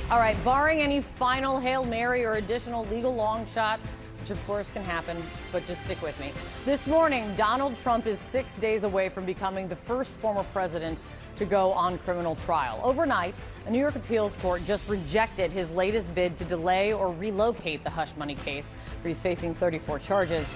All right, barring any final Hail Mary or additional legal long shot, which of course can happen, but just stick with me. This morning, Donald Trump is 6 days away from becoming the first former president to go on criminal trial. Overnight, a New York appeals court just rejected his latest bid to delay or relocate the hush money case, where he's facing 34 charges,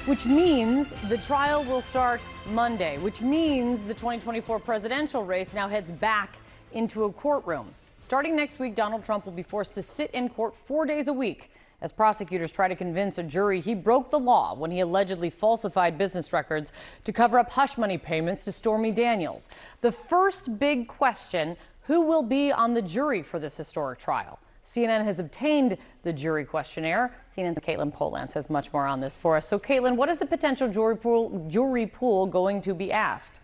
which means the trial will start Monday, which means the 2024 presidential race now heads back into a courtroom. Starting next week, Donald Trump will be forced to sit in court 4 days a week as prosecutors try to convince a jury he broke the law when he allegedly falsified business records to cover up hush money payments to Stormy Daniels. The first big question, who will be on the jury for this historic trial? CNN has obtained the jury questionnaire. CNN's Caitlin Polantz has much more on this for us. So, Caitlin, what is the potential jury pool going to be asked?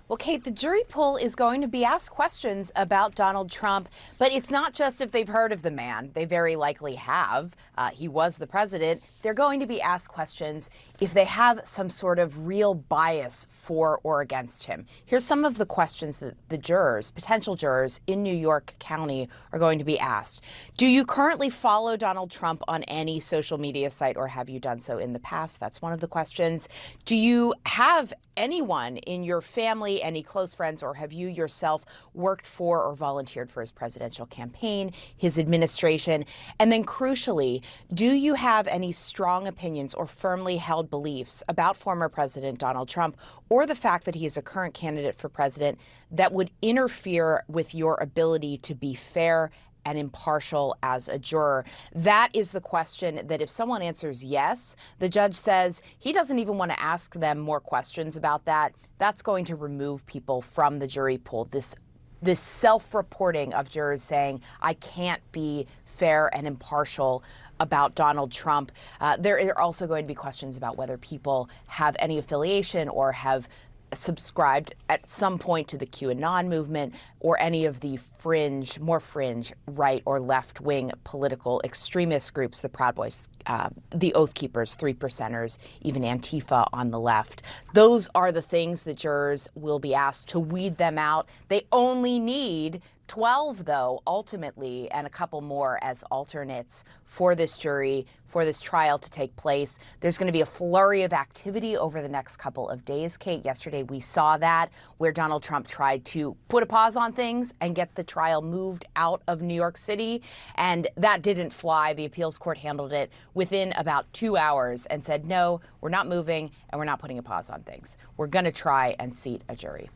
Well, Kate, the jury pool is going to be asked questions about Donald Trump, but it's not just if they've heard of the man. They very likely have. He was the president. They're going to be asked questions if they have some sort of real bias for or against him. Here's some of the questions that the jurors, potential jurors in New York County, are going to be asked. Do you currently follow Donald Trump on any social media site, or have you done so in the past? That's one of the questions. Do you have anyone in your family, any close friends, or have you yourself worked for or volunteered for his presidential campaign, his administration? And then crucially, do you have any strong opinions or firmly held beliefs about former President Donald Trump or the fact that he is a current candidate for president that would interfere with your ability to be fair and impartial as a juror? That is the question that if someone answers yes, the judge says he doesn't even want to ask them more questions about that. That's going to remove people from the jury pool. This self-reporting of jurors saying, I can't be fair and impartial about Donald Trump. There are also going to be questions about whether people have any affiliation or have subscribed at some point to the QAnon movement or any of the more fringe right or left wing political extremist groups, the Proud Boys, the Oath Keepers, Three Percenters, even Antifa on the left. Those are the things that jurors will be asked to weed them out. They only need 12, though, ultimately, and a couple more as alternates for this jury, for this trial to take place. There's going to be a flurry of activity over the next couple of days, Kate. Yesterday, we saw that, where Donald Trump tried to put a pause on things and get the trial moved out of New York City, and that didn't fly. The appeals court handled it within about 2 hours and said, no, we're not moving and we're not putting a pause on things. We're going to try and seat a jury.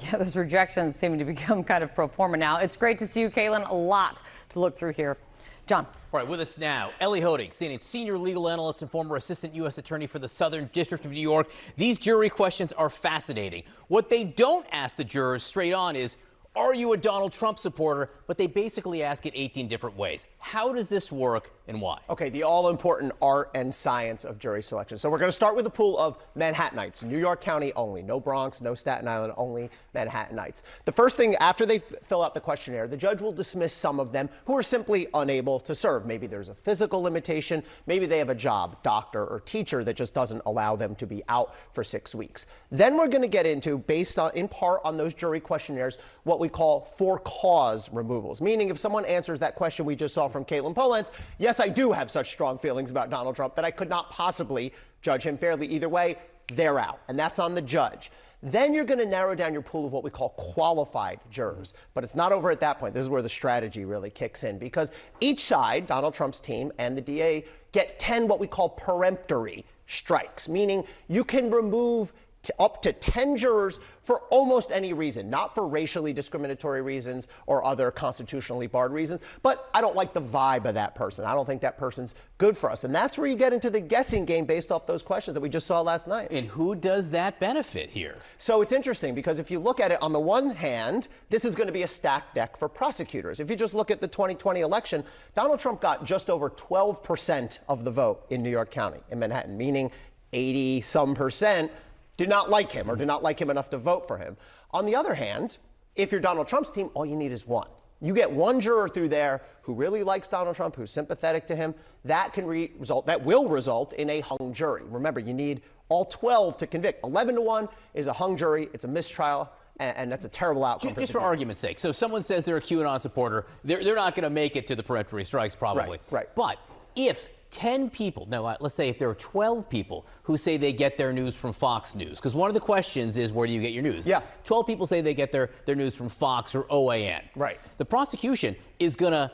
Yeah, those rejections seem to become kind of pro forma now. It's great to see you, Caitlin. A lot to look through here. John. All right, with us now, Elie Honig, CNN senior legal analyst and former assistant U.S. attorney for the Southern District of New York. These jury questions are fascinating. What they don't ask the jurors straight on is, are you a Donald Trump supporter? But they basically ask it 18 different ways. How does this work and why? Okay, the all-important art and science of jury selection. So we're going to start with a pool of Manhattanites, New York County only, no Bronx, no Staten Island, only Manhattanites. The first thing, after they fill out the questionnaire, the judge will dismiss some of them who are simply unable to serve. Maybe there's a physical limitation, maybe they have a job, doctor or teacher, that just doesn't allow them to be out for 6 weeks. Then we're going to get into, based on, in part on those jury questionnaires, what we call for-cause removals, meaning if someone answers that question we just saw from Caitlin Polantz, yes, I do have such strong feelings about Donald Trump that I could not possibly judge him fairly either way, they're out, and that's on the judge. Then you're going to narrow down your pool of what we call qualified jurors. But it's not over at that point. This is where the strategy really kicks in, because each side, Donald Trump's team and the DA, get 10 what we call peremptory strikes, meaning you can remove up to 10 jurors for almost any reason, not for racially discriminatory reasons or other constitutionally barred reasons, but I don't like the vibe of that person. I don't think that person's good for us. And that's where you get into the guessing game based off those questions that we just saw last night. And who does that benefit here? So it's interesting, because if you look at it on the one hand, this is going to be a stacked deck for prosecutors. If you just look at the 2020 election, Donald Trump got just over 12% of the vote in New York County, in Manhattan, meaning 80-some% did not like him or did not like him enough to vote for him. On the other hand, if you're Donald Trump's team, all you need is one. You get one juror through there who really likes Donald Trump, who's sympathetic to him, that will result in a hung jury. Remember, you need all 12 to convict. 11-1 is a hung jury. It's a mistrial. and that's a terrible outcome. Just for argument's sake. So someone says they're a QAnon supporter. They're not going to make it to the peremptory strikes, probably. Right. But if 10 people, no, let's say if there are 12 people who say they get their news from Fox News, because one of the questions is, where do you get your news? Yeah. 12 people say they get their news from Fox or OAN. Right. The prosecution is gonna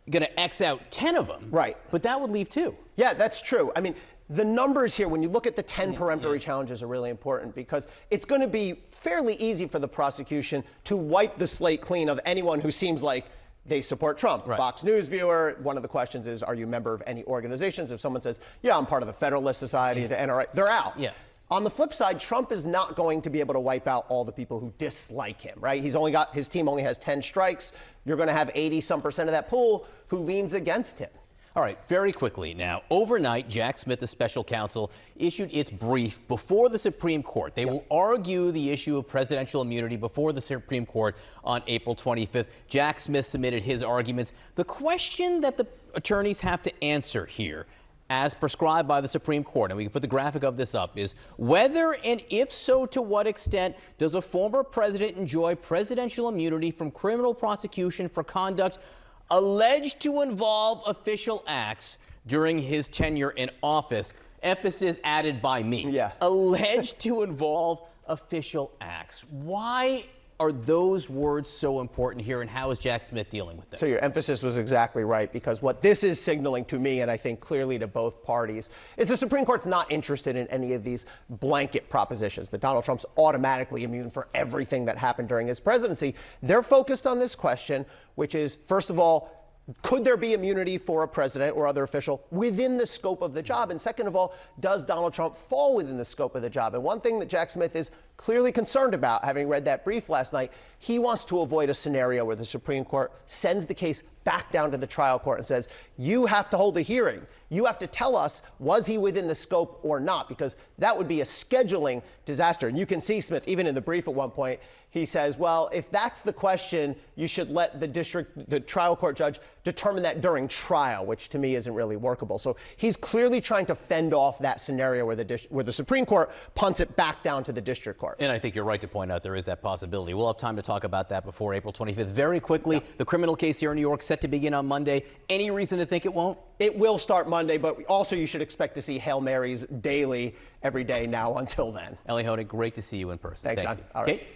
X out 10 of them. Right. But that would leave 2. Yeah, that's true. I mean, the numbers here, when you look at the 10 peremptory challenges, are really important because it's going to be fairly easy for the prosecution to wipe the slate clean of anyone who seems like they support Trump. Right. Fox News viewer, one of the questions is, are you a member of any organizations? If someone says, yeah, I'm part of the Federalist Society, the NRA, they're out. Yeah. On the flip side, Trump is not going to be able to wipe out all the people who dislike him, right? His team only has 10 strikes. You're going to have 80-some% of that pool who leans against him. All right, very quickly now. Overnight, Jack Smith, the special counsel, issued its brief before the Supreme Court. They will argue the issue of presidential immunity before the Supreme Court on April 25th. Jack Smith submitted his arguments. The question that the attorneys have to answer here, as prescribed by the Supreme Court, and we can put the graphic of this up, is whether, and if so, to what extent does a former president enjoy presidential immunity from criminal prosecution for conduct alleged to involve official acts during his tenure in office. Emphasis added by me. Yeah. Alleged to involve official acts. Why are those words so important here, and how is Jack Smith dealing with them? So your emphasis was exactly right, because what this is signaling to me, and I think clearly to both parties, is the Supreme Court's not interested in any of these blanket propositions that Donald Trump's automatically immune for everything that happened during his presidency. They're focused on this question, which is, first of all, could there be immunity for a president or other official within the scope of the job? And second of all, does Donald Trump fall within the scope of the job? And one thing that Jack Smith is clearly concerned about, having read that brief last night, he wants to avoid a scenario where the Supreme Court sends the case back down to the trial court and says, you have to hold a hearing. You have to tell us, was he within the scope or not? Because that would be a scheduling disaster. And you can see Smith, even in the brief at one point, he says, well, if that's the question, you should let the trial court judge determine that during trial, which to me isn't really workable. So he's clearly trying to fend off that scenario where the Supreme Court punts it back down to the district court. And I think you're right to point out there is that possibility. We'll have time to talk about that before April 25th. Very quickly, the criminal case here in New York set to begin on Monday. Any reason to think it won't? It will start Monday, but also you should expect to see Hail Marys daily, every day now until then. Elie Honig, great to see you in person. Thanks, John. You. All right.